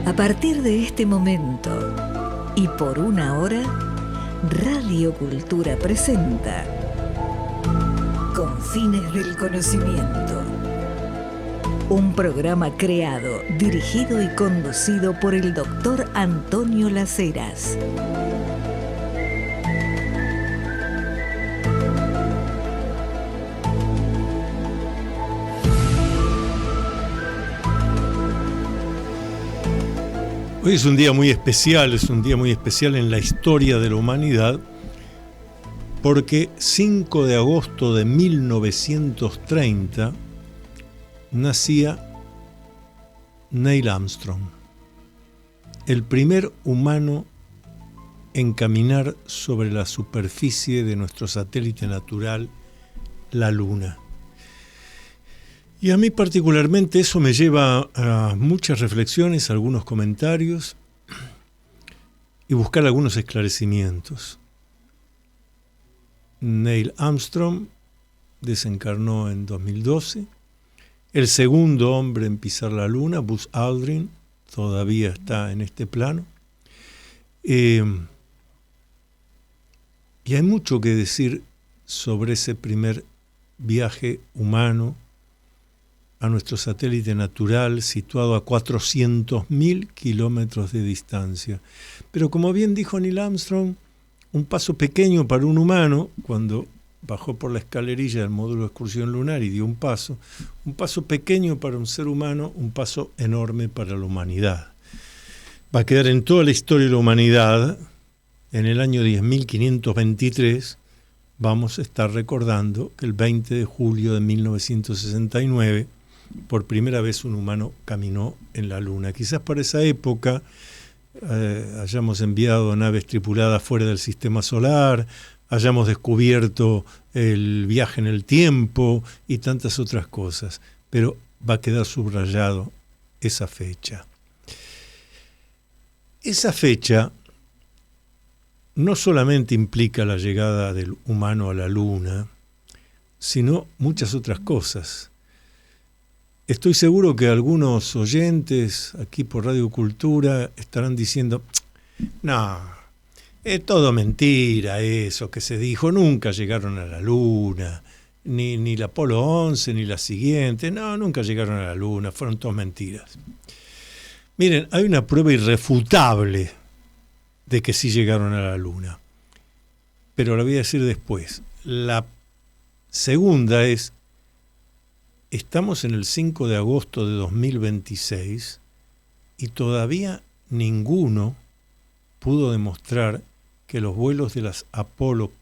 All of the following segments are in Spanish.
A partir de este momento y por una hora, Radio Cultura presenta Confines del Conocimiento. Un programa creado, dirigido y conducido por el doctor Antonio Las Heras. Hoy es un día muy especial en la historia de la humanidad, porque 5 de agosto de 1930 nacía Neil Armstrong, el primer humano en caminar sobre la superficie de nuestro satélite natural, la Luna. Y a mí particularmente eso me lleva a muchas reflexiones, algunos comentarios y buscar algunos esclarecimientos. Neil Armstrong desencarnó en 2012. El segundo hombre en pisar la Luna, Buzz Aldrin, todavía está en este plano. Y hay mucho que decir sobre ese primer viaje humano a nuestro satélite natural situado a 400.000 kilómetros de distancia. Pero como bien dijo Neil Armstrong, un paso pequeño para un humano, cuando bajó por la escalerilla del módulo de excursión lunar y dio un paso pequeño para un ser humano, un paso enorme para la humanidad. Va a quedar en toda la historia de la humanidad. En el año 10.523 vamos a estar recordando que el 20 de julio de 1969 por primera vez un humano caminó en la Luna. Quizás para esa época hayamos enviado naves tripuladas fuera del sistema solar, hayamos descubierto el viaje en el tiempo y tantas otras cosas, pero va a quedar subrayado esa fecha. Esa fecha no solamente implica la llegada del humano a la Luna, sino muchas otras cosas. Estoy seguro que algunos oyentes aquí por Radio Cultura estarán diciendo, no, es todo mentira eso que se dijo, nunca llegaron a la Luna, ni la Apolo 11, ni la siguiente, no, nunca llegaron a la Luna, fueron todas mentiras. Miren, hay una prueba irrefutable de que sí llegaron a la Luna, pero la voy a decir después. La segunda es, estamos en el 5 de agosto de 2026 y todavía ninguno pudo demostrar que los vuelos de las Apolo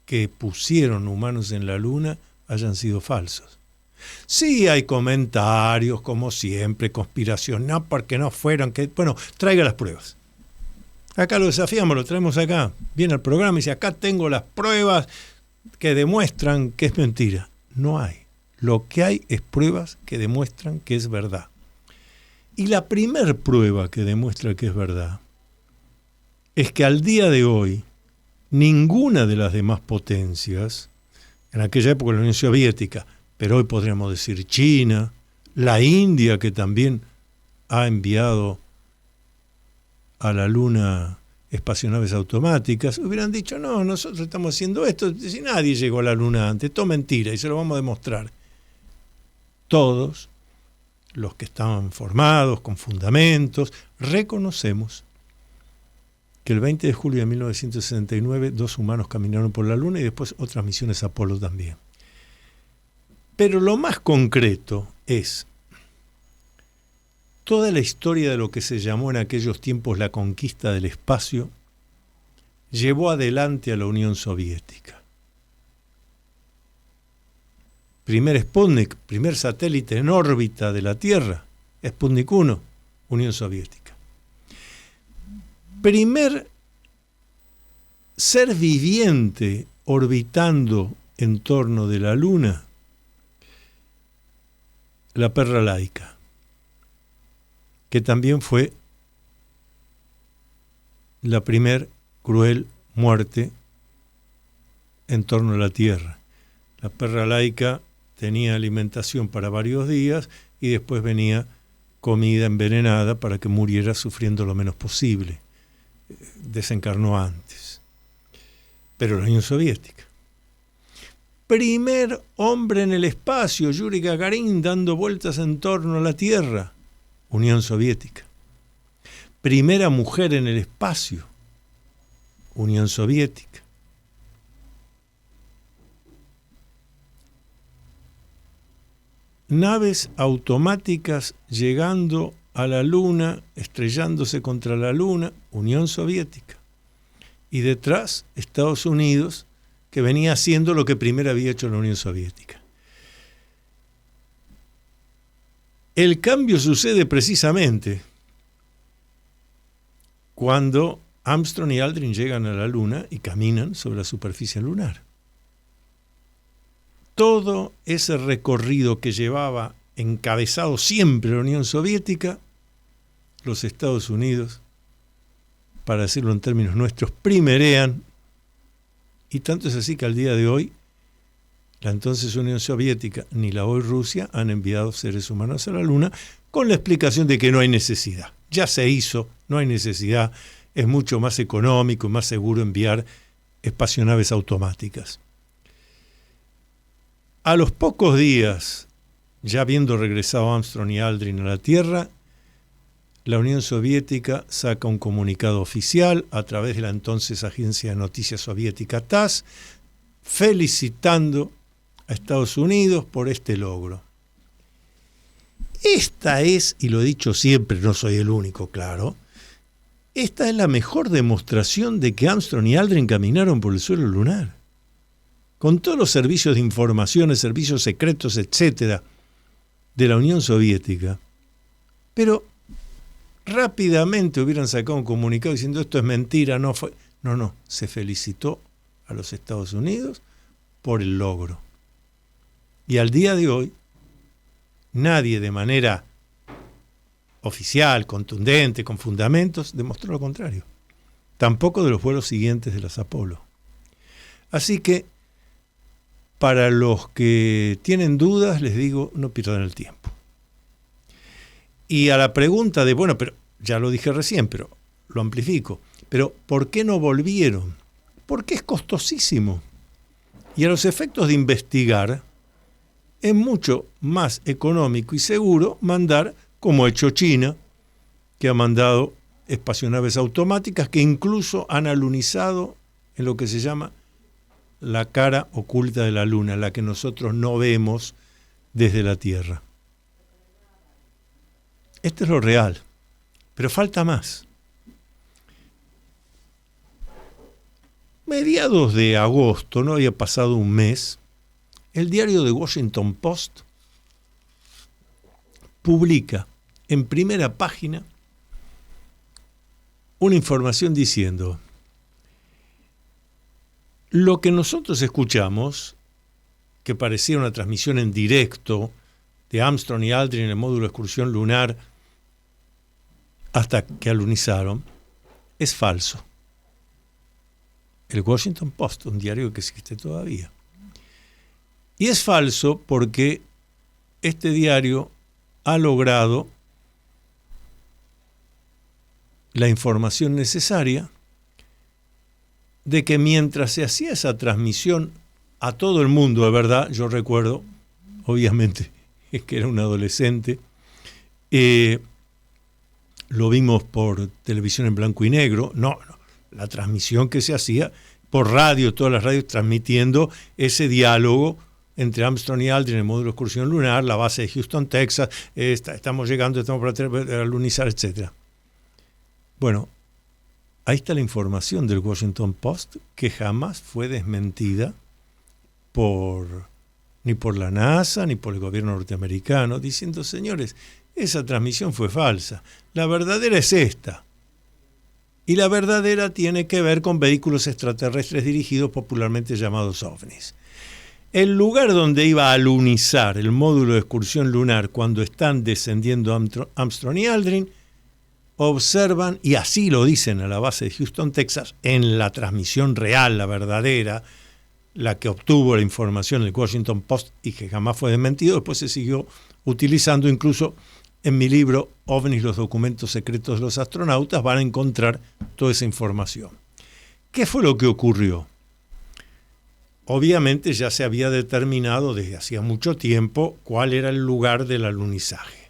que pusieron humanos en la Luna hayan sido falsos. Sí hay comentarios, como siempre, conspiración, no, porque no fueron, bueno, traiga las pruebas. Acá lo desafiamos, lo traemos acá, viene al programa y dice, acá tengo las pruebas que demuestran que es mentira. No hay. Lo que hay es pruebas que demuestran que es verdad. Y la primer prueba que demuestra que es verdad es que al día de hoy ninguna de las demás potencias, en aquella época la Unión Soviética, pero hoy podríamos decir China, la India, que también ha enviado a la Luna espacionaves automáticas, hubieran dicho, no, nosotros estamos haciendo esto, si nadie llegó a la Luna antes, todo mentira, y se lo vamos a demostrar. Todos los que estaban formados, con fundamentos, reconocemos que el 20 de julio de 1969 2 humanos caminaron por la Luna y después otras misiones Apolo también. Pero lo más concreto es toda la historia de lo que se llamó en aquellos tiempos la conquista del espacio llevó adelante a la Unión Soviética. Primer Sputnik, primer satélite en órbita de la Tierra, Sputnik 1, Unión Soviética. Primer ser viviente orbitando en torno de la Luna, la perra Laika, que también fue la primer cruel muerte en torno a la Tierra. La perra Laika tenía alimentación para varios días y después venía comida envenenada para que muriera sufriendo lo menos posible. Desencarnó antes. Pero la Unión Soviética. Primer hombre en el espacio, Yuri Gagarin, dando vueltas en torno a la Tierra, Unión Soviética. Primera mujer en el espacio, Unión Soviética. Naves automáticas llegando a la Luna, estrellándose contra la Luna, Unión Soviética. Y detrás, Estados Unidos, que venía haciendo lo que primero había hecho la Unión Soviética. El cambio sucede precisamente cuando Armstrong y Aldrin llegan a la Luna y caminan sobre la superficie lunar. Todo ese recorrido que llevaba encabezado siempre la Unión Soviética, los Estados Unidos, para decirlo en términos nuestros, primerean. Y tanto es así que al día de hoy, la entonces Unión Soviética ni la hoy Rusia han enviado seres humanos a la Luna con la explicación de que no hay necesidad. Ya se hizo, no hay necesidad, es mucho más económico y más seguro enviar espacionaves automáticas. A los pocos días, ya habiendo regresado Armstrong y Aldrin a la Tierra, la Unión Soviética saca un comunicado oficial a través de la entonces agencia de noticias soviética TASS, felicitando a Estados Unidos por este logro. Esta es, y lo he dicho siempre, no soy el único, claro, esta es la mejor demostración de que Armstrong y Aldrin caminaron por el suelo lunar. Con todos los servicios de información, servicios secretos, etcétera, de la Unión Soviética. Pero rápidamente hubieran sacado un comunicado diciendo esto es mentira, no fue. No, se felicitó a los Estados Unidos por el logro. Y al día de hoy, nadie de manera oficial, contundente, con fundamentos, demostró lo contrario. Tampoco de los vuelos siguientes de las Apolo. Así que, para los que tienen dudas, les digo, no pierdan el tiempo. Y a la pregunta de, bueno, pero ya lo dije recién, pero lo amplifico, pero ¿por qué no volvieron? Porque es costosísimo. Y a los efectos de investigar, es mucho más económico y seguro mandar, como ha hecho China, que ha mandado espacionaves automáticas que incluso han alunizado en lo que se llama la cara oculta de la Luna, la que nosotros no vemos desde la Tierra. Esto es lo real, pero falta más. Mediados de agosto, no había pasado un mes, el diario The Washington Post publica en primera página una información diciendo: lo que nosotros escuchamos, que parecía una transmisión en directo de Armstrong y Aldrin en el módulo de excursión lunar hasta que alunizaron, es falso. El Washington Post, un diario que existe todavía. Y es falso porque este diario ha logrado la información necesaria de que mientras se hacía esa transmisión a todo el mundo, de verdad, yo recuerdo, obviamente, es que era un adolescente, lo vimos por televisión en blanco y negro, no, la transmisión que se hacía por radio, todas las radios transmitiendo ese diálogo entre Armstrong y Aldrin en el módulo de excursión lunar, la base de Houston, Texas, estamos llegando, estamos para alunizar, etc. Bueno, ahí está la información del Washington Post, que jamás fue desmentida ni por la NASA, ni por el gobierno norteamericano, diciendo, señores, esa transmisión fue falsa. La verdadera es esta. Y la verdadera tiene que ver con vehículos extraterrestres dirigidos, popularmente llamados ovnis. El lugar donde iba a alunizar el módulo de excursión lunar cuando están descendiendo Armstrong y Aldrin, observan, y así lo dicen a la base de Houston, Texas, en la transmisión real, la verdadera, la que obtuvo la información del Washington Post y que jamás fue desmentido, después se siguió utilizando incluso En mi libro OVNIs, los documentos secretos de los astronautas, van a encontrar toda esa información. ¿Qué fue lo que ocurrió? Obviamente ya se había determinado desde hacía mucho tiempo cuál era el lugar del alunizaje.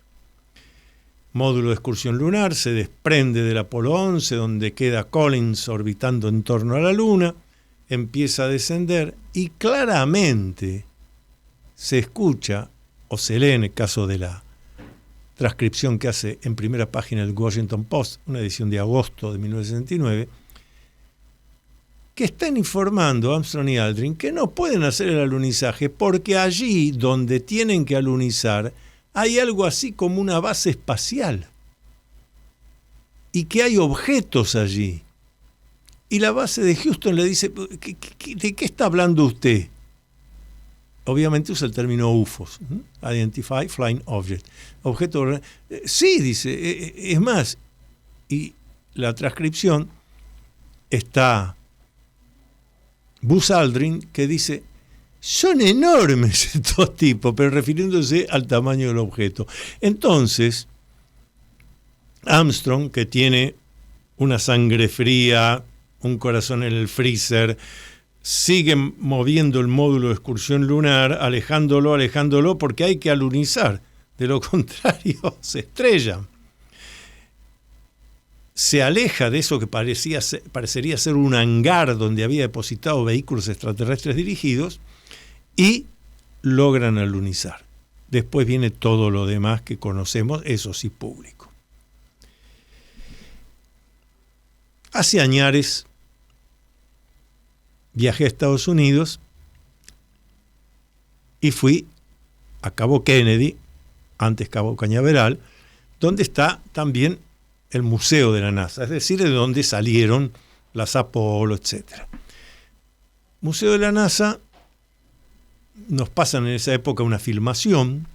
Módulo de excursión lunar se desprende del Apolo 11, donde queda Collins orbitando en torno a la Luna, empieza a descender y claramente se escucha, o se lee en el caso de la transcripción que hace en primera página el Washington Post, una edición de agosto de 1969, que están informando Armstrong y Aldrin que no pueden hacer el alunizaje porque allí donde tienen que alunizar hay algo así como una base espacial y que hay objetos allí. Y la base de Houston le dice, ¿de qué está hablando usted? Obviamente usa el término UFOs, Identify Flying Object. Objeto, sí, dice, es más, y la transcripción está Buzz Aldrin, que dice, son enormes estos tipos, pero refiriéndose al tamaño del objeto. Entonces, Armstrong, que tiene una sangre fría, un corazón en el freezer, sigue moviendo el módulo de excursión lunar, alejándolo, porque hay que alunizar. De lo contrario, se estrellan. Se aleja de eso que parecería ser un hangar donde había depositado vehículos extraterrestres dirigidos y logran alunizar. Después viene todo lo demás que conocemos, eso sí público. Hace añares viajé a Estados Unidos y fui a Cabo Kennedy, antes Cabo Cañaveral, donde está también el museo de la NASA, es decir, de donde salieron las Apolo, etc. Museo de la NASA, nos pasan en esa época una filmación,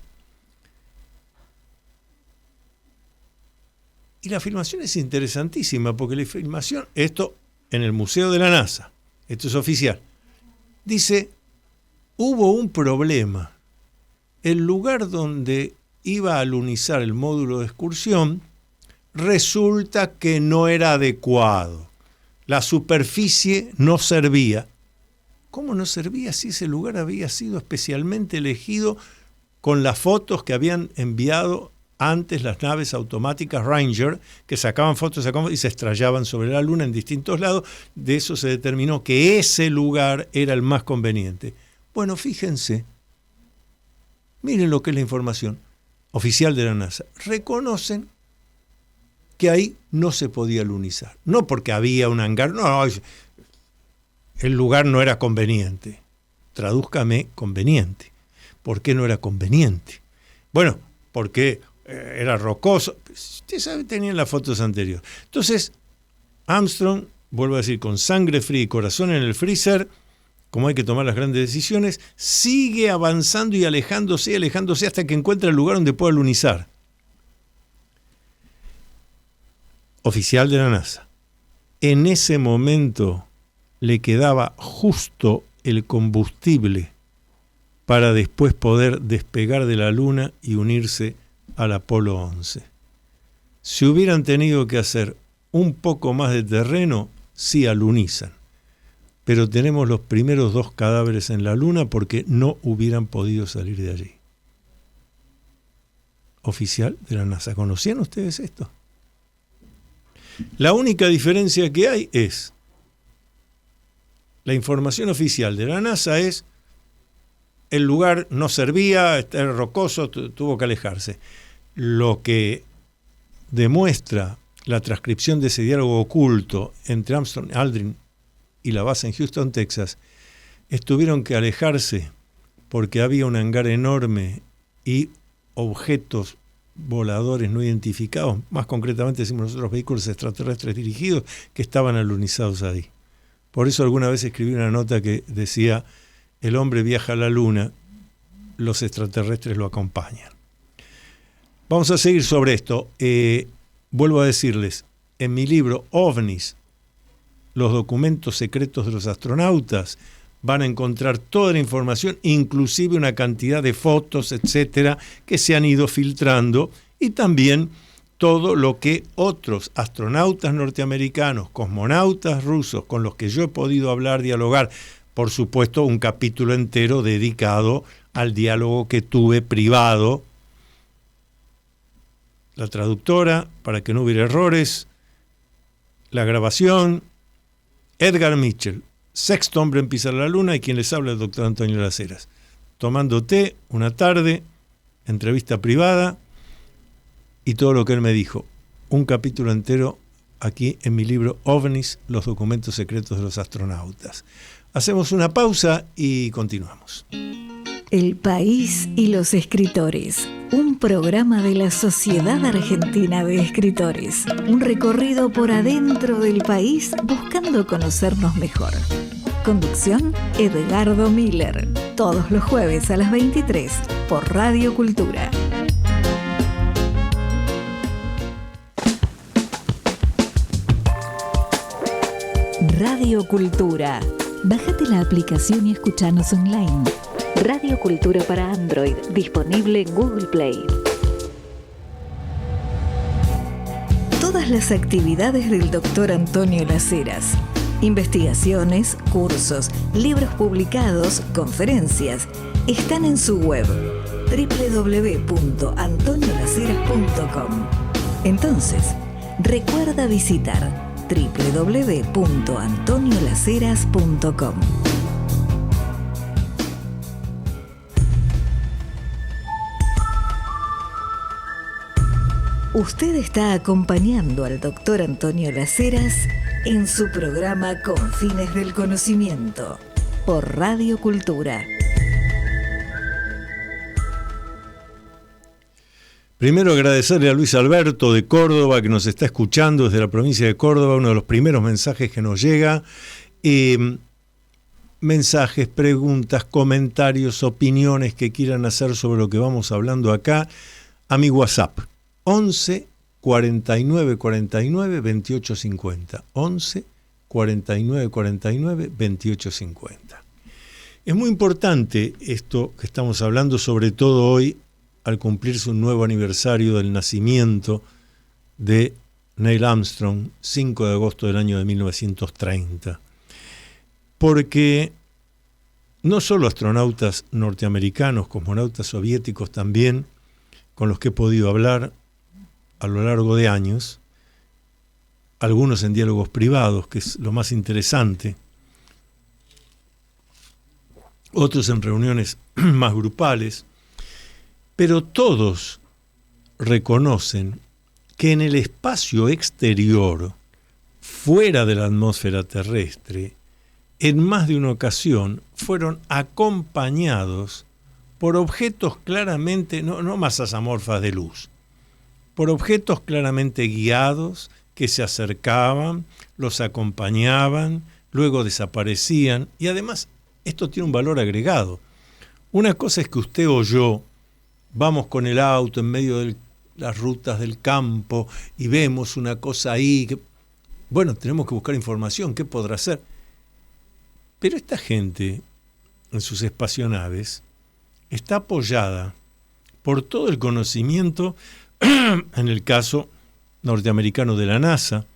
y la filmación es interesantísima, porque la filmación, esto en el Museo de la NASA, esto es oficial, dice, hubo un problema. El lugar donde iba a alunizar el módulo de excursión resulta que no era adecuado. La superficie no servía. ¿Cómo no servía si ese lugar había sido especialmente elegido con las fotos que habían enviado antes las naves automáticas Ranger, que sacaban fotos y se estrellaban sobre la Luna en distintos lados? De eso se determinó que ese lugar era el más conveniente. Bueno, fíjense, miren lo que es la información oficial de la NASA. Reconocen que ahí no se podía alunizar. No porque había un hangar, no, el lugar no era conveniente. Tradúzcame conveniente. ¿Por qué no era conveniente? Bueno, porque era rocoso. Usted sabe, tenían las fotos anteriores. Entonces, Armstrong, vuelvo a decir, con sangre fría y corazón en el freezer, como hay que tomar las grandes decisiones, sigue avanzando y alejándose hasta que encuentra el lugar donde pueda alunizar. Oficial de la NASA. En ese momento le quedaba justo el combustible para después poder despegar de la Luna y unirse al Apolo 11. Si hubieran tenido que hacer un poco más de terreno, sí alunizan. Pero tenemos los primeros 2 cadáveres en la Luna porque no hubieran podido salir de allí. Oficial de la NASA. ¿Conocían ustedes esto? La única diferencia que hay es, la información oficial de la NASA es, el lugar no servía, era rocoso, tuvo que alejarse. Lo que demuestra la transcripción de ese diálogo oculto entre Armstrong, Aldrin y la base en Houston, Texas, tuvieron que alejarse porque había un hangar enorme y objetos voladores no identificados, más concretamente decimos nosotros vehículos extraterrestres dirigidos, que estaban alunizados ahí. Por eso alguna vez escribí una nota que decía, el hombre viaja a la Luna, los extraterrestres lo acompañan. Vamos a seguir sobre esto. Vuelvo a decirles, en mi libro OVNIs, los documentos secretos de los astronautas, van a encontrar toda la información, inclusive una cantidad de fotos, etcétera, que se han ido filtrando y también todo lo que otros astronautas norteamericanos, cosmonautas rusos, con los que yo he podido hablar, dialogar, por supuesto un capítulo entero dedicado al diálogo que tuve privado, la traductora, para que no hubiera errores, la grabación, Edgar Mitchell, sexto hombre en pisar la luna, y quien les habla el doctor Antonio Las Heras. Tomando té, una tarde, entrevista privada, y todo lo que él me dijo. Un capítulo entero aquí en mi libro OVNIs, los documentos secretos de los astronautas. Hacemos una pausa y continuamos. El país y los escritores. Un programa de la Sociedad Argentina de Escritores. Un recorrido por adentro del país buscando conocernos mejor. Conducción, Edgardo Miller. Todos los jueves a las 23 por Radio Cultura. Radio Cultura. Bájate la aplicación y escuchanos online. Radio Cultura para Android, disponible en Google Play. Todas las actividades del Dr. Antonio Las Heras. Investigaciones, cursos, libros publicados, conferencias, están en su web www.antoniolaceras.com. Entonces, recuerda visitar www.antoniolaceras.com. Usted está acompañando al doctor Antonio Las Heras en su programa Con Fines del Conocimiento por Radio Cultura. Primero agradecerle a Luis Alberto de Córdoba, que nos está escuchando desde la provincia de Córdoba, uno de los primeros mensajes que nos llega. Mensajes, preguntas, comentarios, opiniones que quieran hacer sobre lo que vamos hablando acá, a mi WhatsApp, 11 49 49 28 50. 11 49 49 28 50. Es muy importante esto que estamos hablando, sobre todo hoy, al cumplirse un nuevo aniversario del nacimiento de Neil Armstrong, 5 de agosto del año de 1930. Porque no solo astronautas norteamericanos, cosmonautas soviéticos también, con los que he podido hablar a lo largo de años, algunos en diálogos privados, que es lo más interesante, otros en reuniones más grupales, pero todos reconocen que en el espacio exterior, fuera de la atmósfera terrestre, en más de una ocasión fueron acompañados por objetos claramente, no masas amorfas de luz, por objetos claramente guiados que se acercaban, los acompañaban, luego desaparecían, y además esto tiene un valor agregado. Una cosa es que usted o yo vamos con el auto en medio de las rutas del campo y vemos una cosa ahí, que, bueno, tenemos que buscar información, ¿qué podrá ser? Pero esta gente, en sus espacionaves, está apoyada por todo el conocimiento, en el caso norteamericano de la NASA,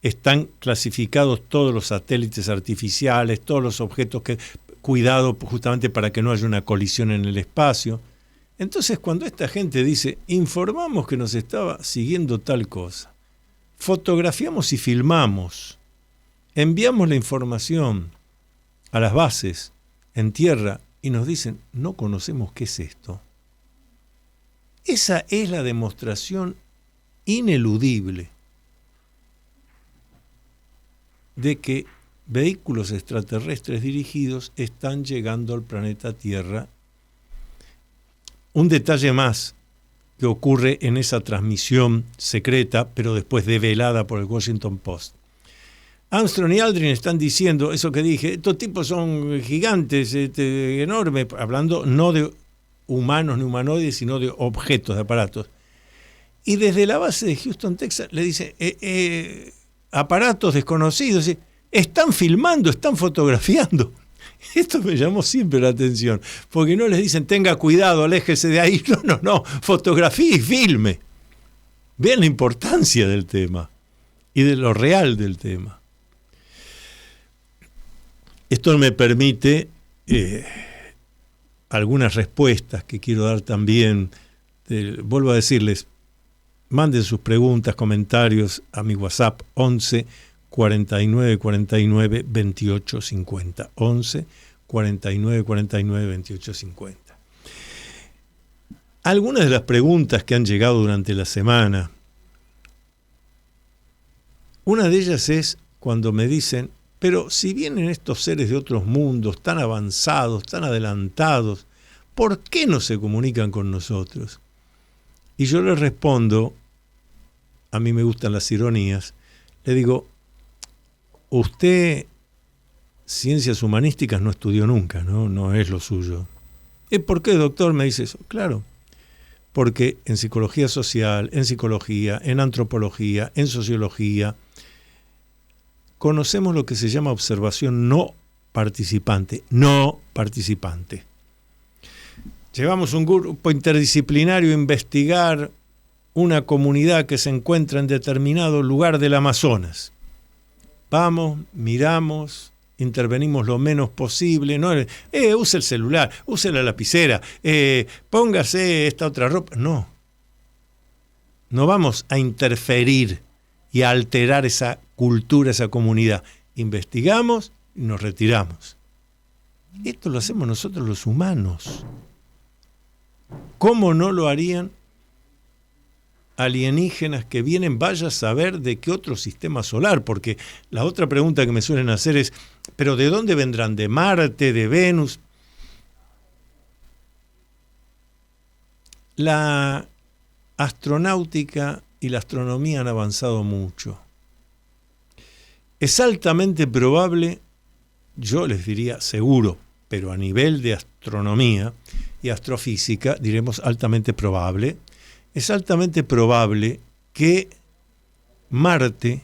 están clasificados todos los satélites artificiales, todos los objetos que, cuidado justamente para que no haya una colisión en el espacio. Entonces, cuando esta gente dice, informamos que nos estaba siguiendo tal cosa, fotografiamos y filmamos, enviamos la información a las bases en tierra y nos dicen, no conocemos qué es esto. Esa es la demostración ineludible de que vehículos extraterrestres dirigidos están llegando al planeta Tierra. Un detalle más que ocurre en esa transmisión secreta, pero después develada por el Washington Post. Armstrong y Aldrin están diciendo eso que dije, estos tipos son gigantes, enormes, hablando no de humanos ni humanoides, sino de objetos, de aparatos. Y desde la base de Houston, Texas, le dicen, aparatos desconocidos, están filmando, están fotografiando. Esto me llamó siempre la atención, porque no les dicen, tenga cuidado, aléjese de ahí, no, fotografía y filme. Vean la importancia del tema y de lo real del tema. Esto me permite algunas respuestas que quiero dar también. Vuelvo a decirles, manden sus preguntas, comentarios a mi WhatsApp 11 49 49 28 50. 11 49 49 28 50. Algunas de las preguntas que han llegado durante la semana, una de ellas es cuando me dicen, pero si vienen estos seres de otros mundos tan avanzados, tan adelantados, ¿por qué no se comunican con nosotros? Y yo les respondo, a mí me gustan las ironías, le digo, usted ciencias humanísticas no estudió nunca, no es lo suyo. ¿Y por qué, doctor, me dice eso? Claro, porque en psicología social, en psicología, en antropología, en sociología, conocemos lo que se llama observación no participante. Llevamos un grupo interdisciplinario a investigar una comunidad que se encuentra en determinado lugar del Amazonas. Vamos, miramos, intervenimos lo menos posible. No, use el celular, use la lapicera, póngase esta otra ropa. No vamos a interferir y a alterar esa cultura, esa comunidad. Investigamos y nos retiramos. Esto lo hacemos nosotros los humanos. ¿Cómo no lo harían alienígenas que vienen, vaya a saber de qué otro sistema solar? Porque la otra pregunta que me suelen hacer es, ¿pero de dónde vendrán? ¿De Marte, de Venus? La astronáutica y la astronomía han avanzado mucho. Es altamente probable, yo les diría seguro, pero a nivel de astronomía y astrofísica, diremos altamente probable, es altamente probable que Marte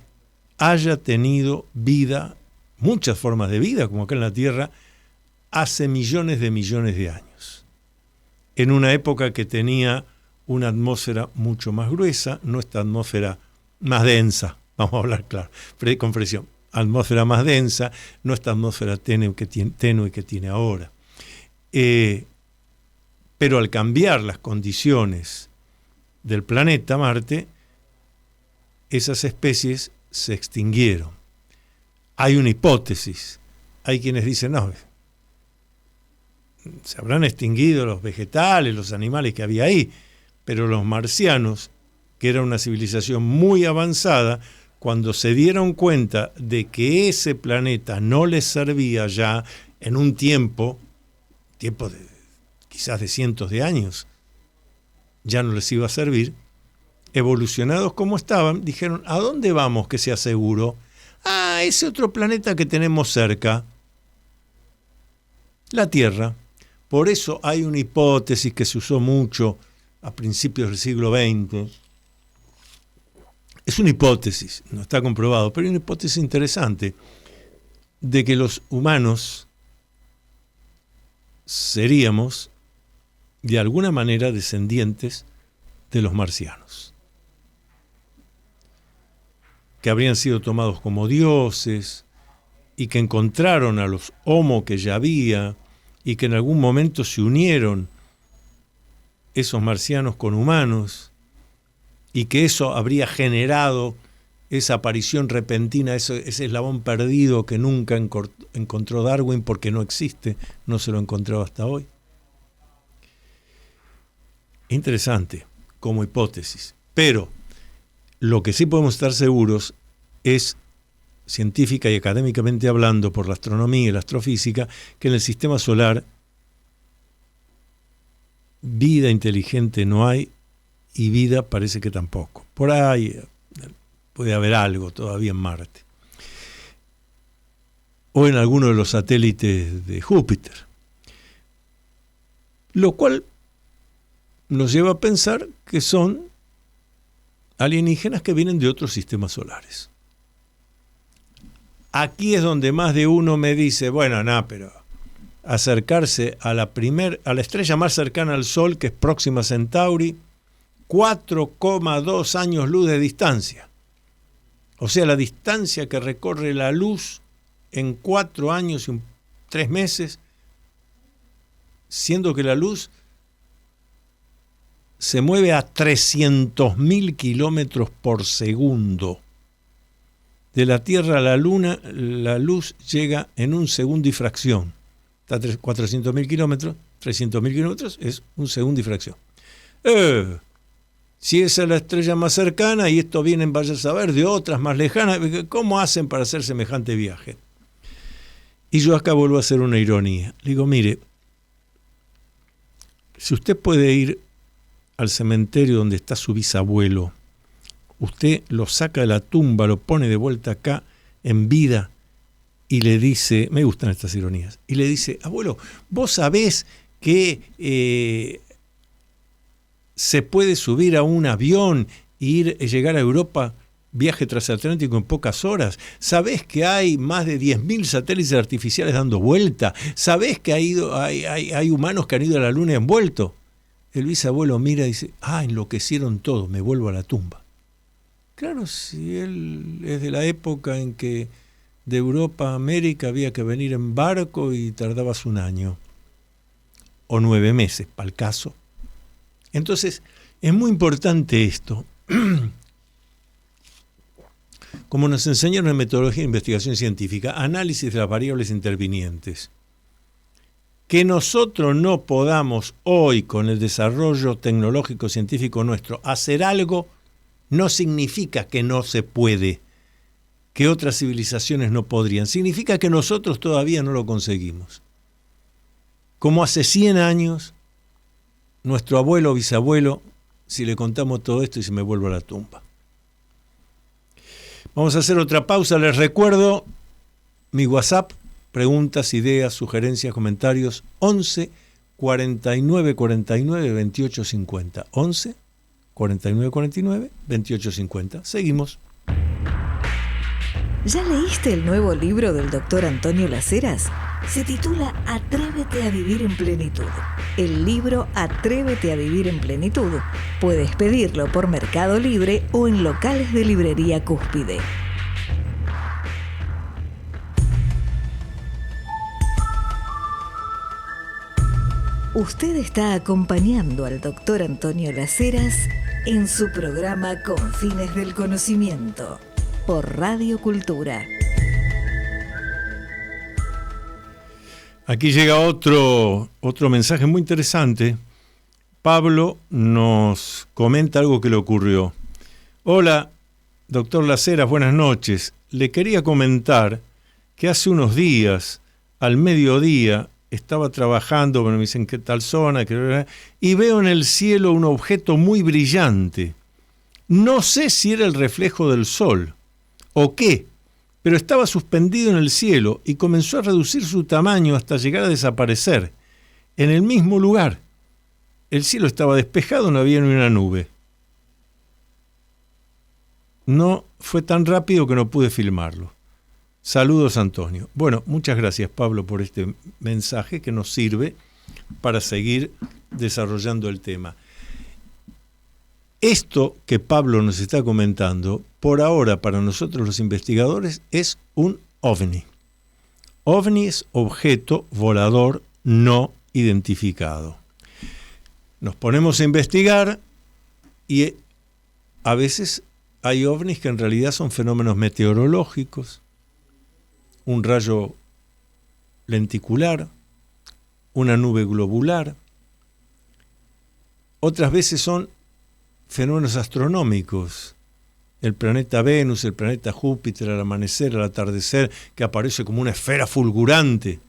haya tenido vida, muchas formas de vida, como acá en la Tierra, hace millones de años. En una época que tenía una atmósfera mucho más gruesa, nuestra atmósfera más densa, vamos a hablar claro, con presión, atmósfera más densa, nuestra atmósfera tenue que tiene ahora. Pero al cambiar las condiciones del planeta Marte, esas especies se extinguieron. Hay una hipótesis, hay quienes dicen, no, se habrán extinguido los vegetales, los animales que había ahí, pero los marcianos, que era una civilización muy avanzada, cuando se dieron cuenta de que ese planeta no les servía ya en un tiempo quizás de cientos de años, ya no les iba a servir, evolucionados como estaban, dijeron, ¿a dónde vamos que sea seguro? Ah, ese otro planeta que tenemos cerca, la Tierra. Por eso hay una hipótesis que se usó mucho a principios del siglo XX. Es una hipótesis, no está comprobado, pero hay una hipótesis interesante de que los humanos seríamos de alguna manera descendientes de los marcianos, que habrían sido tomados como dioses y que encontraron a los Homo que ya había y que en algún momento se unieron esos marcianos con humanos y que eso habría generado esa aparición repentina, ese eslabón perdido que nunca encontró Darwin porque no existe, no se lo encontró hasta hoy. Interesante como hipótesis, pero lo que sí podemos estar seguros es, científica y académicamente hablando, por la astronomía y la astrofísica, que en el sistema solar vida inteligente no hay y vida parece que tampoco. Por ahí puede haber algo todavía en Marte o en alguno de los satélites de Júpiter, lo cual nos lleva a pensar que son alienígenas que vienen de otros sistemas solares. Aquí es donde más de uno me dice, bueno, pero acercarse a la estrella más cercana al Sol, que es Próxima Centauri, 4,2 años luz de distancia. O sea, la distancia que recorre la luz en 4 años y 3 meses, siendo que la luz se mueve a 300.000 kilómetros por segundo. De la Tierra a la Luna, la luz llega en un segundo y fracción. Está a 400.000 kilómetros, 300.000 kilómetros es un segundo y fracción. Si esa es la estrella más cercana y esto vienen, vaya a saber, de otras más lejanas, ¿cómo hacen para hacer semejante viaje? Y yo acá vuelvo a hacer una ironía. Le digo, mire, si usted puede ir al cementerio donde está su bisabuelo, usted lo saca de la tumba, lo pone de vuelta acá en vida y le dice, me gustan estas ironías, y le dice, abuelo, ¿vos sabés que se puede subir a un avión e llegar a Europa, viaje transatlántico en pocas horas? ¿Sabés que hay más de 10.000 satélites artificiales dando vuelta? ¿Sabés que hay humanos que han ido a la Luna envueltos? El bisabuelo mira y dice, enloquecieron todos, me vuelvo a la tumba. Claro, si él es de la época en que de Europa a América había que venir en barco y tardabas 1 año, o 9 meses, para el caso. Entonces, es muy importante esto. Como nos enseñaron en metodología de investigación científica, análisis de las variables intervinientes. Que nosotros no podamos hoy, con el desarrollo tecnológico científico nuestro, hacer algo, no significa que no se puede, que otras civilizaciones no podrían. Significa que nosotros todavía no lo conseguimos. Como hace 100 años, nuestro abuelo o bisabuelo, si le contamos todo esto y se me vuelvo a la tumba. Vamos a hacer otra pausa. Les recuerdo mi WhatsApp, preguntas, ideas, sugerencias, comentarios, 11 49 49 28 50. 11 49 49 28 50. Seguimos. ¿Ya leíste el nuevo libro del doctor Antonio Las Heras? Se titula Atrévete a vivir en plenitud. El libro Atrévete a vivir en plenitud. Puedes pedirlo por Mercado Libre o en locales de librería Cúspide. Usted está acompañando al doctor Antonio Las Heras en su programa Con Fines del Conocimiento por Radio Cultura. Aquí llega otro mensaje muy interesante. Pablo nos comenta algo que le ocurrió. Hola, doctor Las Heras, buenas noches. Le quería comentar que hace unos días, al mediodía, estaba trabajando, me dicen qué tal zona, y veo en el cielo un objeto muy brillante. No sé si era el reflejo del sol o qué, pero estaba suspendido en el cielo y comenzó a reducir su tamaño hasta llegar a desaparecer. En el mismo lugar. El cielo estaba despejado, no había ni una nube. No fue tan rápido que no pude filmarlo. Saludos, Antonio. Bueno, muchas gracias, Pablo, por este mensaje que nos sirve para seguir desarrollando el tema. Esto que Pablo nos está comentando, por ahora para nosotros los investigadores, es un OVNI. OVNI es objeto volador no identificado. Nos ponemos a investigar y a veces hay OVNIs que en realidad son fenómenos meteorológicos, un rayo lenticular, una nube globular. Otras veces son fenómenos astronómicos, el planeta Venus, el planeta Júpiter, al amanecer, al atardecer, que aparece como una esfera fulgurante.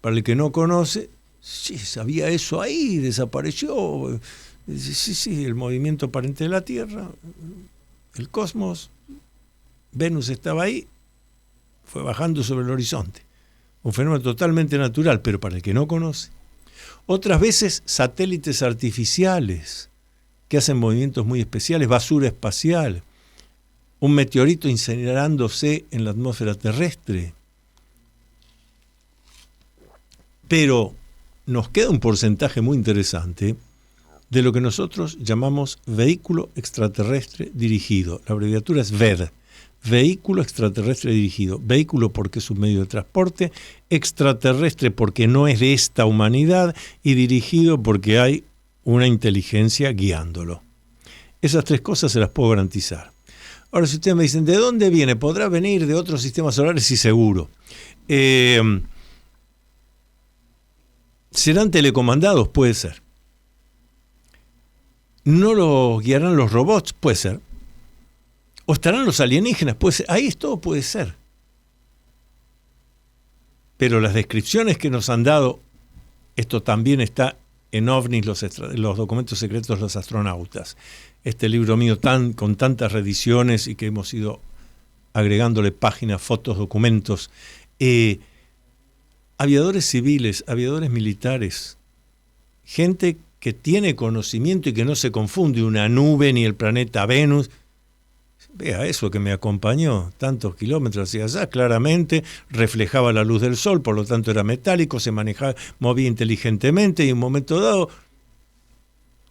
Para el que no conoce, sí, sabía eso ahí, desapareció. Sí, el movimiento aparente de la Tierra, el cosmos, Venus estaba ahí, fue bajando sobre el horizonte. Un fenómeno totalmente natural, pero para el que no conoce. Otras veces satélites artificiales que hacen movimientos muy especiales, basura espacial, un meteorito incinerándose en la atmósfera terrestre. Pero nos queda un porcentaje muy interesante de lo que nosotros llamamos vehículo extraterrestre dirigido. La abreviatura es VED, vehículo extraterrestre dirigido. Vehículo porque es un medio de transporte, extraterrestre porque no es de esta humanidad y dirigido porque hay una inteligencia guiándolo. Esas tres cosas se las puedo garantizar. Ahora, si ustedes me dicen, ¿de dónde viene? ¿Podrá venir de otros sistemas solares? Sí, seguro. ¿Serán telecomandados? Puede ser. ¿No los guiarán los robots? Puede ser. ¿O estarán los alienígenas? Puede ser. Ahí todo puede ser. Pero las descripciones que nos han dado, esto también está en OVNIs, los documentos secretos de los astronautas. Este libro mío con tantas reediciones y que hemos ido agregándole páginas, fotos, documentos. Aviadores civiles, aviadores militares, gente que tiene conocimiento y que no se confunde una nube ni el planeta Venus. Vea eso que me acompañó tantos kilómetros hacia allá, claramente reflejaba la luz del sol, por lo tanto era metálico, se manejaba, movía inteligentemente y en un momento dado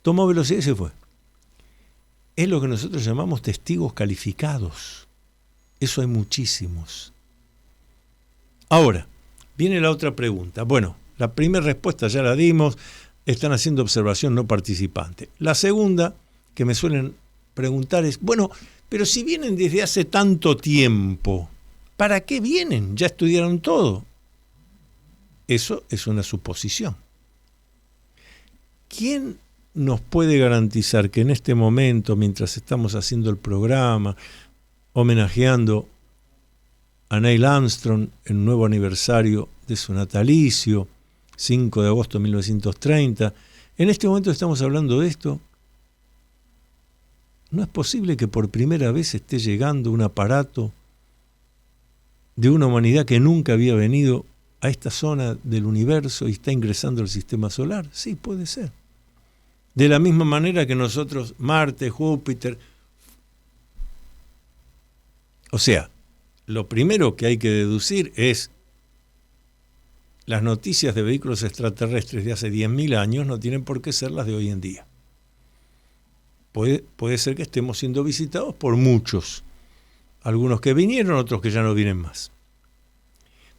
tomó velocidad y se fue. Es lo que nosotros llamamos testigos calificados. Eso hay muchísimos. Ahora, viene la otra pregunta. Bueno, la primera respuesta ya la dimos, están haciendo observación no participante. La segunda que me suelen preguntar es, bueno, pero si vienen desde hace tanto tiempo, ¿para qué vienen? Ya estudiaron todo. Eso es una suposición. ¿Quién nos puede garantizar que en este momento, mientras estamos haciendo el programa, homenajeando a Neil Armstrong en un nuevo aniversario de su natalicio, 5 de agosto de 1930, en este momento estamos hablando de esto? ¿No es posible que por primera vez esté llegando un aparato de una humanidad que nunca había venido a esta zona del universo y está ingresando al sistema solar? Sí, puede ser. De la misma manera que nosotros, Marte, Júpiter. O sea, lo primero que hay que deducir es las noticias de vehículos extraterrestres de hace 10.000 años no tienen por qué ser las de hoy en día. Puede ser que estemos siendo visitados por muchos. Algunos que vinieron, otros que ya no vienen más.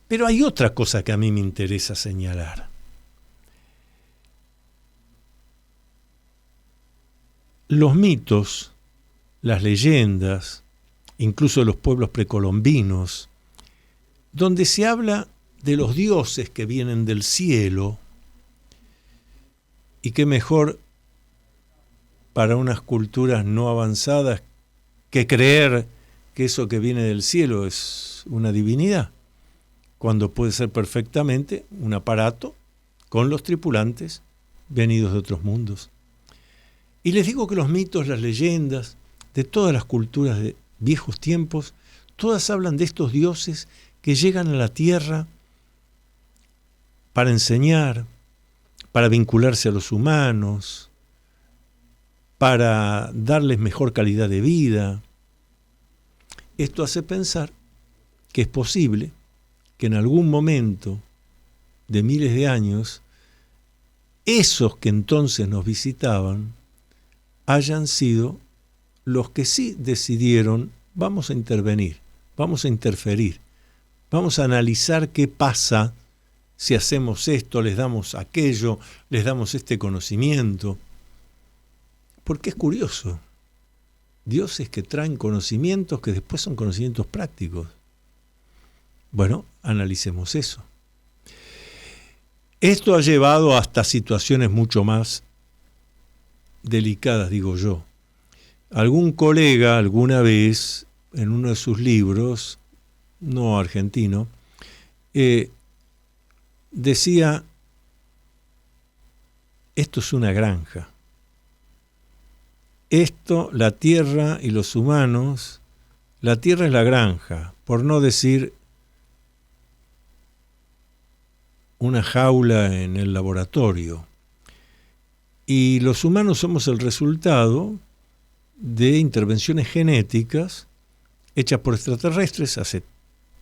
Pero hay otra cosa que a mí me interesa señalar. Los mitos, las leyendas, incluso los pueblos precolombinos, donde se habla de los dioses que vienen del cielo, y qué mejor para unas culturas no avanzadas que creer que eso que viene del cielo es una divinidad, cuando puede ser perfectamente un aparato con los tripulantes venidos de otros mundos. Y les digo que los mitos, las leyendas de todas las culturas de viejos tiempos, todas hablan de estos dioses que llegan a la tierra para enseñar, para vincularse a los humanos, para darles mejor calidad de vida. Esto hace pensar que es posible que en algún momento de miles de años, esos que entonces nos visitaban hayan sido los que sí decidieron, vamos a intervenir, vamos a interferir, vamos a analizar qué pasa si hacemos esto, les damos aquello, les damos este conocimiento. Porque es curioso, dioses que traen conocimientos que después son conocimientos prácticos. Bueno, analicemos eso. Esto ha llevado hasta situaciones mucho más delicadas, digo yo. Algún colega alguna vez, en uno de sus libros, no argentino, decía, esto es una granja. Esto, la tierra y los humanos, la tierra es la granja, por no decir una jaula en el laboratorio. Y los humanos somos el resultado de intervenciones genéticas hechas por extraterrestres hace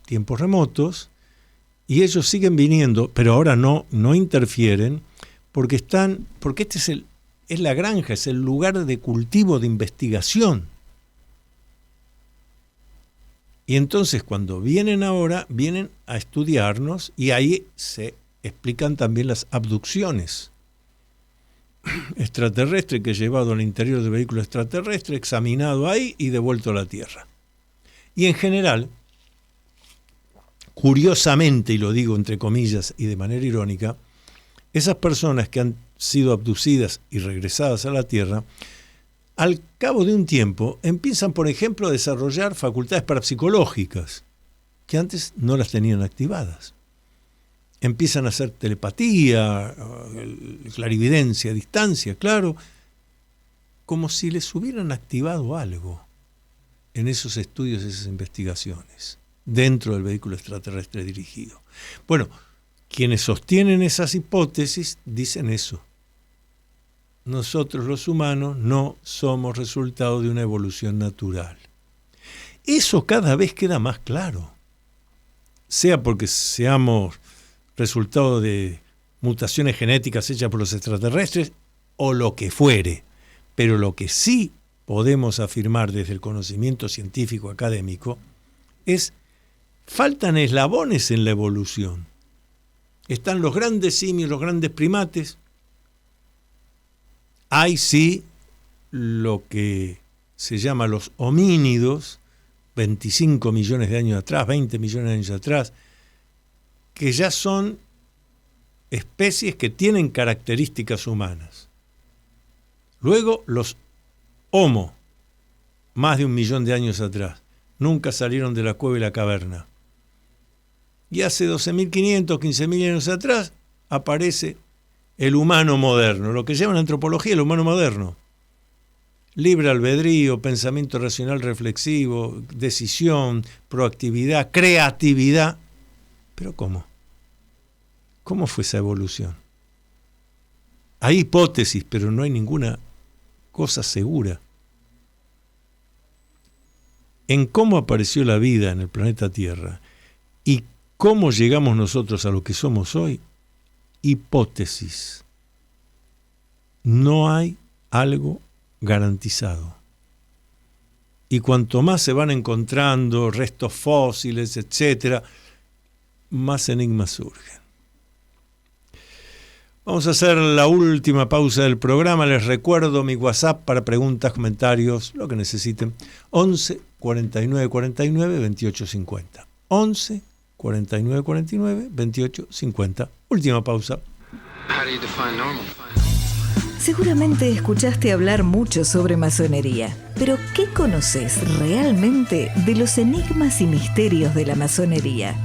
tiempos remotos, y ellos siguen viniendo, pero ahora no interfieren, porque este es es la granja, es el lugar de cultivo, de investigación. Y entonces cuando vienen ahora, vienen a estudiarnos y ahí se explican también las abducciones extraterrestres que he llevado al interior del vehículo extraterrestre, examinado ahí y devuelto a la Tierra. Y en general, curiosamente, y lo digo entre comillas y de manera irónica, esas personas que han sido abducidas y regresadas a la Tierra, al cabo de un tiempo empiezan, por ejemplo, a desarrollar facultades parapsicológicas que antes no las tenían activadas. Empiezan a hacer telepatía, clarividencia a distancia, claro, como si les hubieran activado algo en esos estudios, esas investigaciones, dentro del vehículo extraterrestre dirigido. Bueno, quienes sostienen esas hipótesis dicen eso. Nosotros los humanos no somos resultado de una evolución natural. Eso cada vez queda más claro. Sea porque seamos resultado de mutaciones genéticas hechas por los extraterrestres o lo que fuere. Pero lo que sí podemos afirmar desde el conocimiento científico académico es: faltan eslabones en la evolución. Están los grandes simios, los grandes primates. Hay sí lo que se llama los homínidos, 25 millones de años atrás, 20 millones de años atrás, que ya son especies que tienen características humanas. Luego los Homo, más de 1 millón de años atrás, nunca salieron de la cueva y la caverna. Y hace 12.500, 15.000 años atrás aparece el humano moderno, lo que llama en antropología el humano moderno. Libre albedrío, pensamiento racional reflexivo, decisión, proactividad, creatividad. ¿Pero cómo? ¿Cómo fue esa evolución? Hay hipótesis, pero no hay ninguna cosa segura. En cómo apareció la vida en el planeta Tierra y cómo llegamos nosotros a lo que somos hoy, hipótesis. No hay algo garantizado. Y cuanto más se van encontrando restos fósiles, etcétera, más enigmas surgen. Vamos a hacer la última pausa del programa. Les recuerdo mi WhatsApp para preguntas, comentarios, lo que necesiten. 11 49 49 28 50. 11 49 49 28 50. Última pausa. Seguramente escuchaste hablar mucho sobre masonería, pero ¿qué conoces realmente de los enigmas y misterios de la masonería?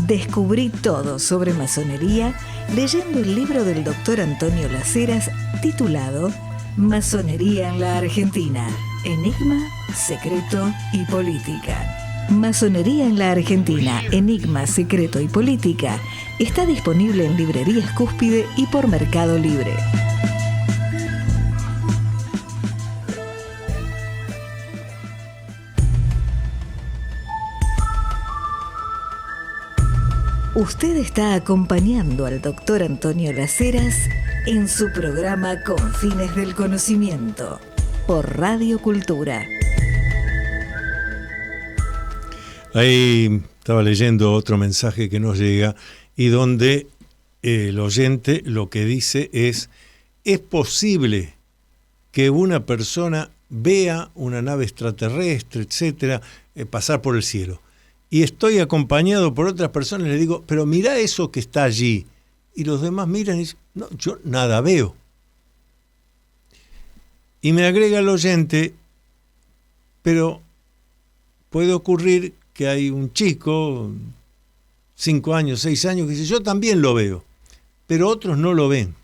Descubrí todo sobre masonería leyendo el libro del doctor Antonio Laceras titulado Masonería en la Argentina, Enigma, Secreto y Política. Masonería en la Argentina, Enigma, Secreto y Política está disponible en librerías Cúspide y por Mercado Libre. Usted está acompañando al doctor Antonio Laceras en su programa Con Fines del Conocimiento por Radio Cultura. Ahí estaba leyendo otro mensaje que nos llega y donde el oyente lo que dice es posible que una persona vea una nave extraterrestre, etcétera, pasar por el cielo. Y estoy acompañado por otras personas y le digo, pero mira eso que está allí. Y los demás miran y dicen, no, yo nada veo. Y me agrega el oyente, pero puede ocurrir que hay un chico, 5 años, 6 años, que dice, yo también lo veo, pero otros no lo ven.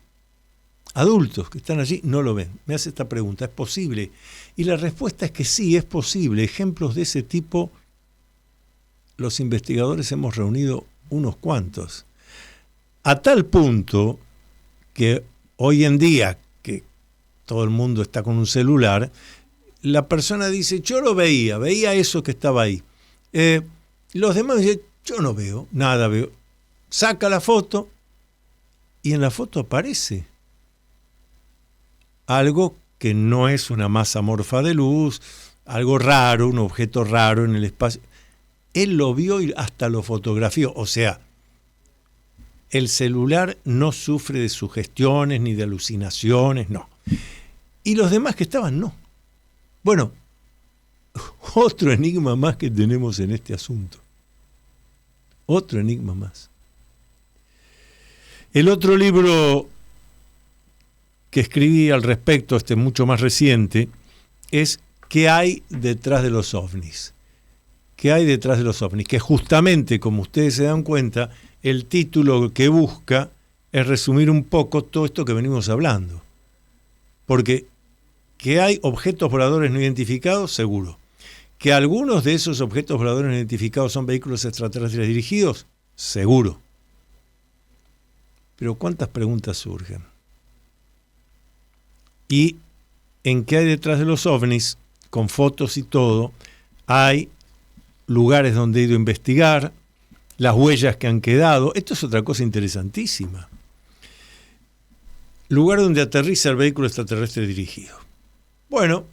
Adultos que están allí no lo ven. Me hace esta pregunta, ¿es posible? Y la respuesta es que sí, es posible. Ejemplos de ese tipo, los investigadores hemos reunido unos cuantos. A tal punto que hoy en día, que todo el mundo está con un celular, la persona dice, yo lo veía eso que estaba ahí. Los demás dicen, yo no veo, nada veo. Saca la foto y en la foto aparece algo que no es una masa amorfa de luz, algo raro, un objeto raro en el espacio. Él lo vio y hasta lo fotografió. O sea, el celular no sufre de sugestiones ni de alucinaciones, no. Y los demás que estaban, no. Bueno, otro enigma más que tenemos en este asunto. Otro enigma más. El otro libro que escribí al respecto, mucho más reciente, es ¿Qué hay detrás de los ovnis? ¿Qué hay detrás de los ovnis? Que justamente, como ustedes se dan cuenta, el título que busca es resumir un poco todo esto que venimos hablando. Porque que hay objetos voladores no identificados, seguro. Que algunos de esos objetos voladores no identificados son vehículos extraterrestres dirigidos, seguro. Pero ¿cuántas preguntas surgen? Y en qué hay detrás de los ovnis, con fotos y todo, hay lugares donde he ido a investigar, las huellas que han quedado. Esto es otra cosa interesantísima. Lugar donde aterriza el vehículo extraterrestre dirigido. Bueno,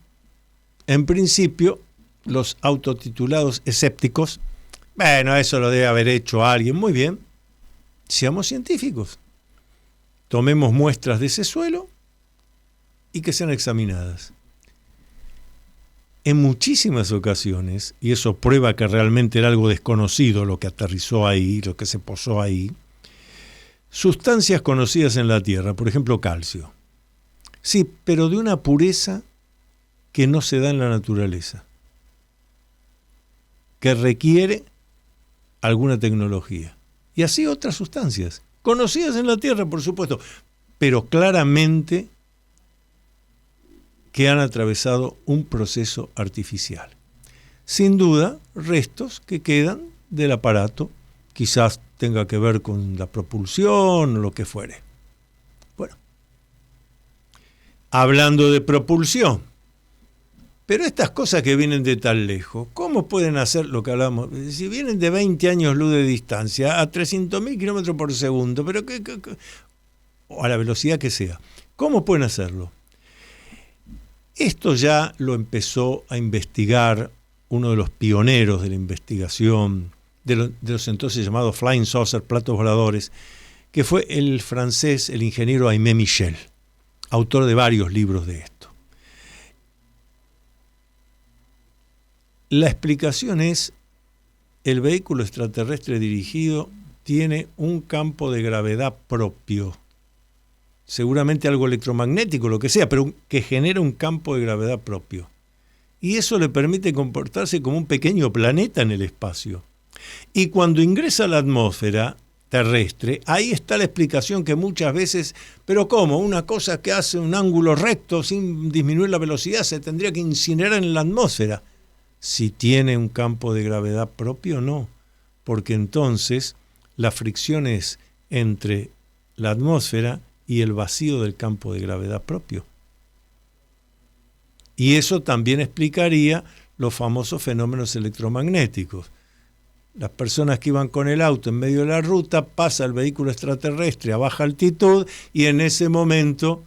en principio, los autotitulados escépticos, bueno, eso lo debe haber hecho alguien. Muy bien, seamos científicos. Tomemos muestras de ese suelo y que sean examinadas. En muchísimas ocasiones, y eso prueba que realmente era algo desconocido lo que aterrizó ahí, lo que se posó ahí, sustancias conocidas en la Tierra, por ejemplo calcio. Sí, pero de una pureza que no se da en la naturaleza, que requiere alguna tecnología. Y así otras sustancias, conocidas en la Tierra, por supuesto, pero claramente que han atravesado un proceso artificial. Sin duda, restos que quedan del aparato, quizás tenga que ver con la propulsión o lo que fuere. Bueno, hablando de propulsión, pero estas cosas que vienen de tan lejos, ¿cómo pueden hacer lo que hablamos? Si vienen de 20 años luz de distancia, a 300.000 kilómetros por segundo, pero o a la velocidad que sea, ¿cómo pueden hacerlo? Esto ya lo empezó a investigar uno de los pioneros de la investigación de los entonces llamados Flying Saucer, platos voladores, que fue el francés, el ingeniero Aimé Michel, autor de varios libros de esto. La explicación es: el vehículo extraterrestre dirigido tiene un campo de gravedad propio. Seguramente algo electromagnético, lo que sea, pero que genera un campo de gravedad propio. Y eso le permite comportarse como un pequeño planeta en el espacio. Y cuando ingresa a la atmósfera terrestre, ahí está la explicación que muchas veces, pero ¿cómo? Una cosa que hace un ángulo recto sin disminuir la velocidad se tendría que incinerar en la atmósfera. Si tiene un campo de gravedad propio, no, porque entonces la fricción es entre la atmósfera y el vacío del campo de gravedad propio. Y eso también explicaría los famosos fenómenos electromagnéticos. Las personas que iban con el auto en medio de la ruta, pasa el vehículo extraterrestre a baja altitud y en ese momento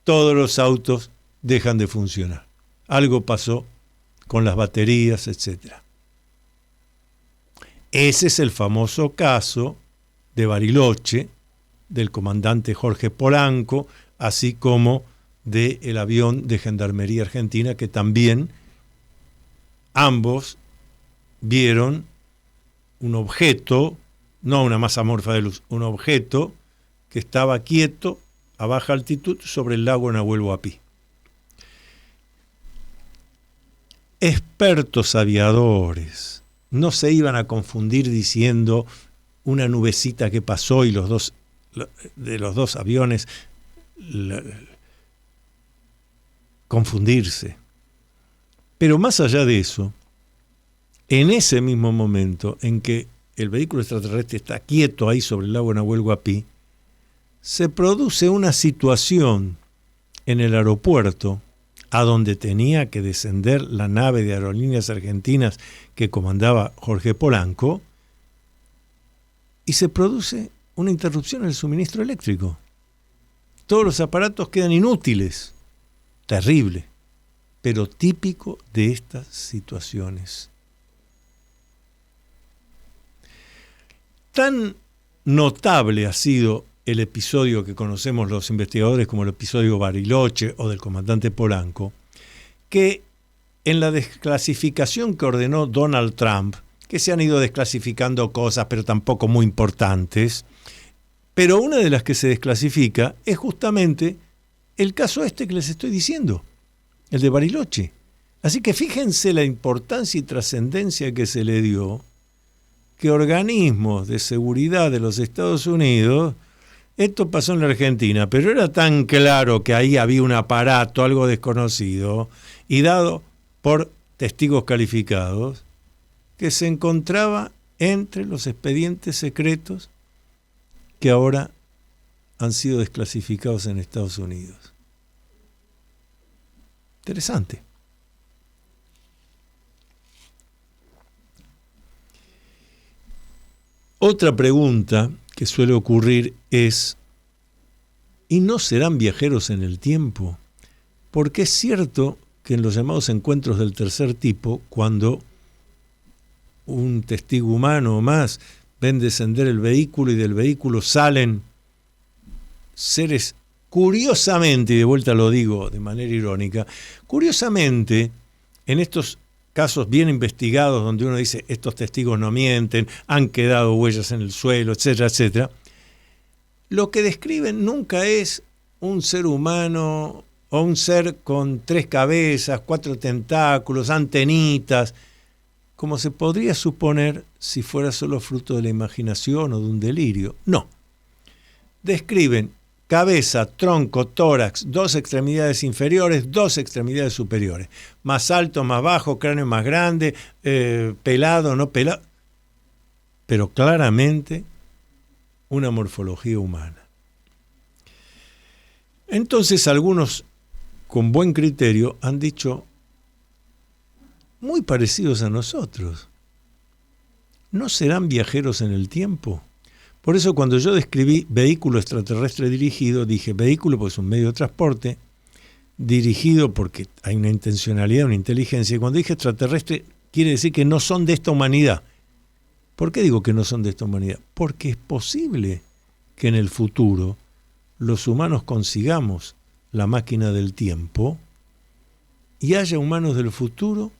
todos los autos dejan de funcionar. Algo pasó con las baterías, etc. Ese es el famoso caso de Bariloche, del comandante Jorge Polanco, así como del avión de Gendarmería Argentina, que también ambos vieron un objeto, no una masa amorfa de luz, un objeto que estaba quieto a baja altitud sobre el lago Nahuel Huapi. Expertos aviadores no se iban a confundir diciendo una nubecita que pasó y los dos aviones confundirse. Pero más allá de eso, en ese mismo momento en que el vehículo extraterrestre está quieto ahí sobre el lago Nahuel Huapi, se produce una situación en el aeropuerto a donde tenía que descender la nave de Aerolíneas Argentinas que comandaba Jorge Polanco, y se produce una interrupción en el suministro eléctrico. Todos los aparatos quedan inútiles. terrible, pero típico de estas situaciones. Tan notable ha sido el episodio que conocemos los investigadores como el episodio Bariloche o del comandante Polanco, que en la desclasificación que ordenó Donald Trump, que se han ido desclasificando cosas, pero tampoco muy importantes, pero una de las que se desclasifica es justamente el caso este que les estoy diciendo, el de Bariloche. Así que fíjense la importancia y trascendencia que se le dio que organismos de seguridad de los Estados Unidos, esto pasó en la Argentina, pero era tan claro que ahí había un aparato, algo desconocido, y dado por testigos calificados, que se encontraba entre los expedientes secretos que ahora han sido desclasificados en Estados Unidos. Interesante. Otra pregunta que suele ocurrir es, ¿y no serán viajeros en el tiempo? Porque es cierto que en los llamados encuentros del tercer tipo, cuando un testigo humano o más ven descender el vehículo y del vehículo salen seres, curiosamente, y de vuelta lo digo de manera irónica, curiosamente, en estos casos bien investigados donde uno dice estos testigos no mienten, han quedado huellas en el suelo, etcétera, etcétera, lo que describen nunca es un ser humano o un ser con 3 cabezas, 4 tentáculos, antenitas, como se podría suponer si fuera solo fruto de la imaginación o de un delirio. No. Describen cabeza, tronco, tórax, 2 extremidades inferiores, 2 extremidades superiores. Más alto, más bajo, cráneo más grande, pelado, no pelado. Pero claramente una morfología humana. Entonces algunos, con buen criterio, han dicho, muy parecidos a nosotros, ¿no serán viajeros en el tiempo? Por eso cuando yo describí vehículo extraterrestre dirigido, dije vehículo porque es un medio de transporte, dirigido porque hay una intencionalidad, una inteligencia, y cuando dije extraterrestre quiere decir que no son de esta humanidad. ¿Por qué digo que no son de esta humanidad? Porque es posible que en el futuro los humanos consigamos la máquina del tiempo y haya humanos del futuro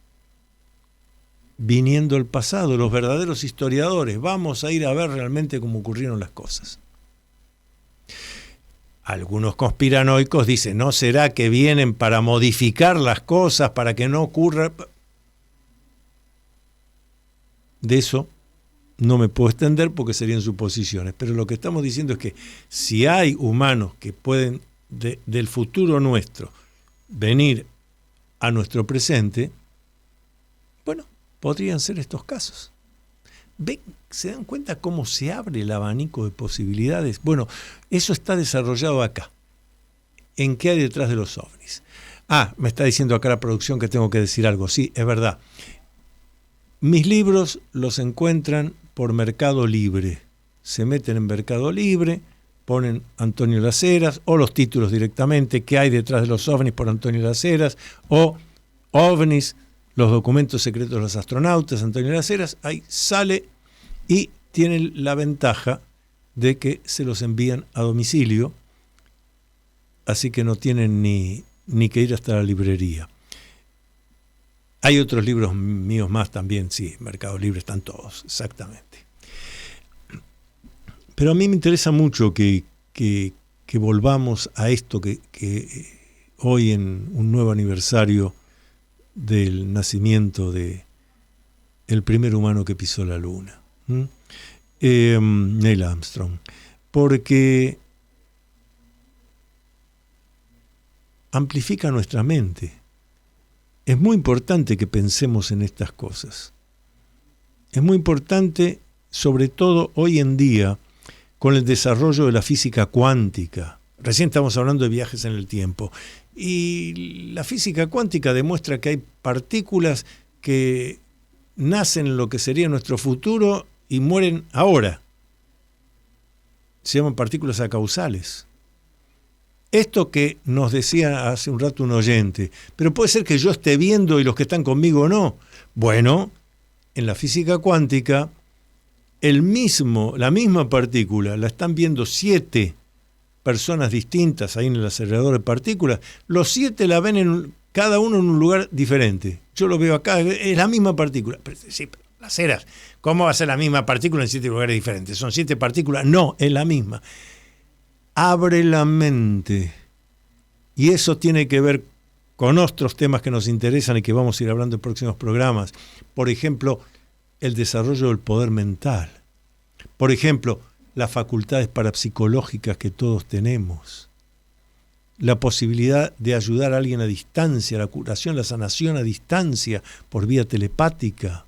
viniendo al pasado, los verdaderos historiadores. Vamos a ir a ver realmente cómo ocurrieron las cosas. Algunos conspiranoicos dicen, ¿no será que vienen para modificar las cosas, para que no ocurra? De eso no me puedo extender porque serían suposiciones, pero lo que estamos diciendo es que si hay humanos que pueden del futuro nuestro venir a nuestro presente, bueno, podrían ser estos casos. ¿Ven? ¿Se dan cuenta cómo se abre el abanico de posibilidades? Bueno, eso está desarrollado acá. ¿En qué hay detrás de los ovnis? Me está diciendo acá la producción que tengo que decir algo. Sí, es verdad. Mis libros los encuentran por Mercado Libre. Se meten en Mercado Libre, ponen Antonio Las Heras, o los títulos directamente, ¿qué hay detrás de los ovnis por Antonio Las Heras? O ovnis, los documentos secretos de los astronautas, Antonio Las Heras, ahí sale y tiene la ventaja de que se los envían a domicilio, así que no tienen ni que ir hasta la librería. Hay otros libros míos más también, sí, Mercado Libre están todos, exactamente. Pero a mí me interesa mucho que volvamos a esto que hoy en un nuevo aniversario del nacimiento de el primer humano que pisó la luna, Neil Armstrong, porque amplifica nuestra mente. Es muy importante que pensemos en estas cosas. Es muy importante, sobre todo hoy en día, con el desarrollo de la física cuántica. Recién estamos hablando de viajes en el tiempo. Y la física cuántica demuestra que hay partículas que nacen en lo que sería nuestro futuro y mueren ahora. Se llaman partículas acausales. Esto que nos decía hace un rato un oyente, pero puede ser que yo esté viendo y los que están conmigo no. Bueno, en la física cuántica, la misma partícula la están viendo 7 personas distintas ahí en el acelerador de partículas. Los 7 la ven cada uno en un lugar diferente. Yo lo veo acá, es la misma partícula. Pero, sí, pero las eras, ¿cómo va a ser la misma partícula en 7 lugares diferentes? ¿Son 7 partículas? No, es la misma. Abre la mente. Y eso tiene que ver con otros temas que nos interesan y que vamos a ir hablando en próximos programas. Por ejemplo, el desarrollo del poder mental. Por ejemplo, las facultades parapsicológicas que todos tenemos. La posibilidad de ayudar a alguien a distancia, la curación, la sanación a distancia por vía telepática.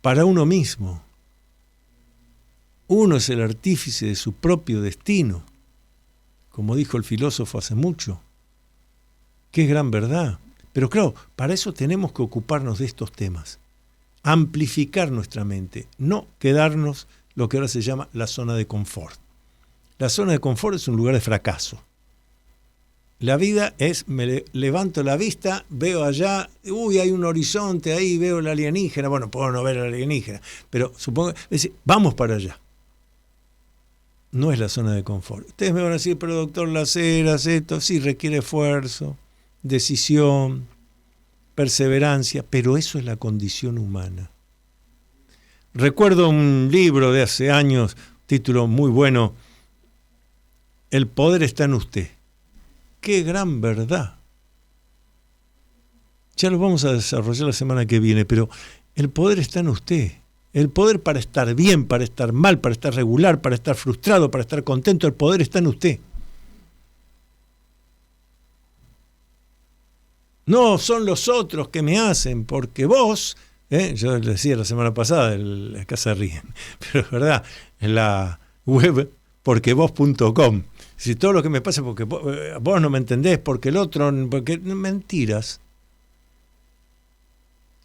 Para uno mismo. Uno es el artífice de su propio destino, como dijo el filósofo hace mucho. Qué gran verdad. Pero claro, para eso tenemos que ocuparnos de estos temas. Amplificar nuestra mente, no quedarnos lo que ahora se llama la zona de confort. La zona de confort es un lugar de fracaso. La vida es, me levanto la vista, veo allá, hay un horizonte ahí, veo el alienígena. Bueno, puedo no ver el alienígena, pero supongo, vamos para allá. No es la zona de confort. Ustedes me van a decir, pero doctor Las Heras, esto sí requiere esfuerzo, decisión, perseverancia, pero eso es la condición humana. Recuerdo un libro de hace años, título muy bueno, El poder está en usted. ¡Qué gran verdad! Ya lo vamos a desarrollar la semana que viene, pero el poder está en usted. El poder para estar bien, para estar mal, para estar regular, para estar frustrado, para estar contento, el poder está en usted. No son los otros que me hacen, porque vos, yo les decía la semana pasada, acá se ríen, pero es verdad, en la web porquevos.com. Si todo lo que me pasa es porque vos no me entendés, porque el otro, porque mentiras,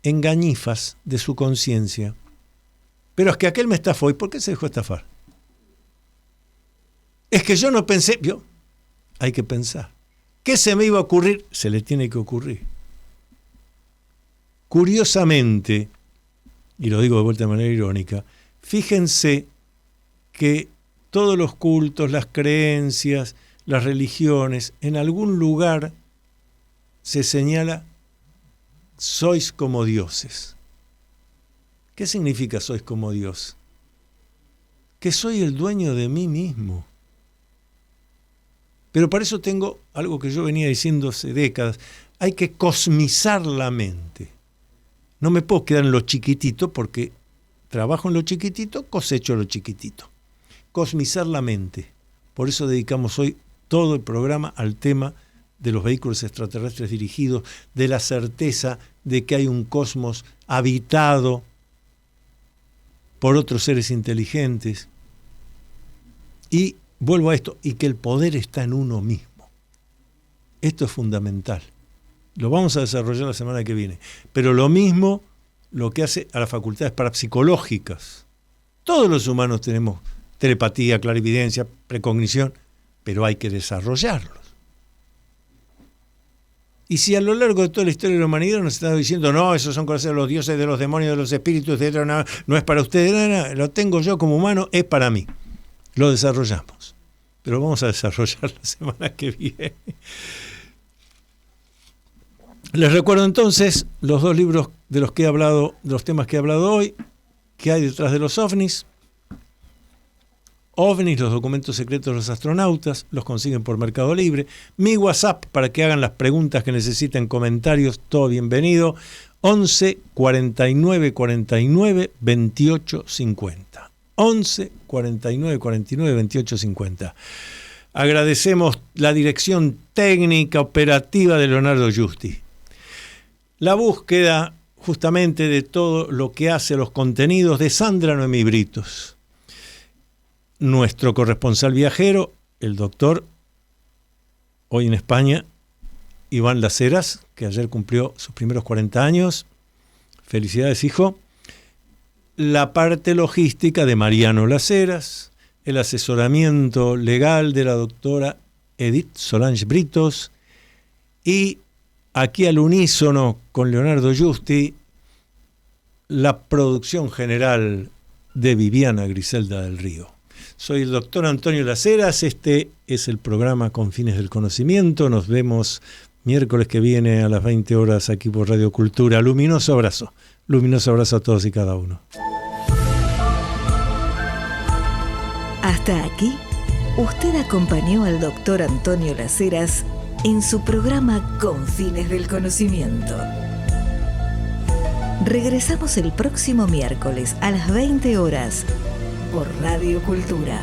engañifas de su conciencia. Pero es que aquel me estafó, ¿y por qué se dejó estafar? Es que yo no pensé, ¿vio? Hay que pensar. ¿Qué se me iba a ocurrir? Se le tiene que ocurrir. Curiosamente, y lo digo de vuelta de manera irónica, fíjense que todos los cultos, las creencias, las religiones, en algún lugar se señala, sois como dioses. ¿Qué significa sois como Dios? Que soy el dueño de mí mismo. Pero para eso tengo algo que yo venía diciendo hace décadas. Hay que cosmizar la mente. No me puedo quedar en lo chiquitito porque trabajo en lo chiquitito, cosecho lo chiquitito. Cosmizar la mente. Por eso dedicamos hoy todo el programa al tema de los vehículos extraterrestres dirigidos, de la certeza de que hay un cosmos habitado por otros seres inteligentes. Y vuelvo a esto, y que el poder está en uno mismo. Esto es fundamental. Lo vamos a desarrollar la semana que viene. Pero lo mismo lo que hace a las facultades parapsicológicas. Todos los humanos tenemos telepatía, clarividencia, precognición, pero hay que desarrollarlos. Y si a lo largo de toda la historia de la humanidad nos está diciendo, no, esos son cosas de los dioses, de los demonios, de los espíritus, etcétera, no es para ustedes, lo tengo yo como humano, es para mí. Lo desarrollamos. Pero vamos a desarrollar la semana que viene. Les recuerdo entonces los 2 libros de los que he hablado, de los temas que he hablado hoy, que hay detrás de los ovnis. OVNIs, los documentos secretos de los astronautas, los consiguen por Mercado Libre. Mi WhatsApp para que hagan las preguntas que necesiten, comentarios, todo bienvenido. 11 49 49 28 50. 11 49 49 28 50. Agradecemos la dirección técnica operativa de Leonardo Giusti. La búsqueda justamente de todo lo que hace los contenidos de Sandra Noemí Britos. Nuestro corresponsal viajero, el doctor, hoy en España, Iván Las Heras, que ayer cumplió sus primeros 40 años. Felicidades, hijo. la parte logística de Mariano Las Heras, el asesoramiento legal de la doctora Edith Solange Britos y aquí al unísono con Leonardo Giusti, la producción general de Viviana Griselda del Río. Soy el doctor Antonio Las Heras, este es el programa Con Fines del Conocimiento, nos vemos miércoles que viene a las 20 horas aquí por Radio Cultura. Luminoso abrazo a todos y cada uno. Hasta aquí, usted acompañó al doctor Antonio Las Heras en su programa Con Fines del Conocimiento. Regresamos el próximo miércoles a las 20 horas por Radio Cultura.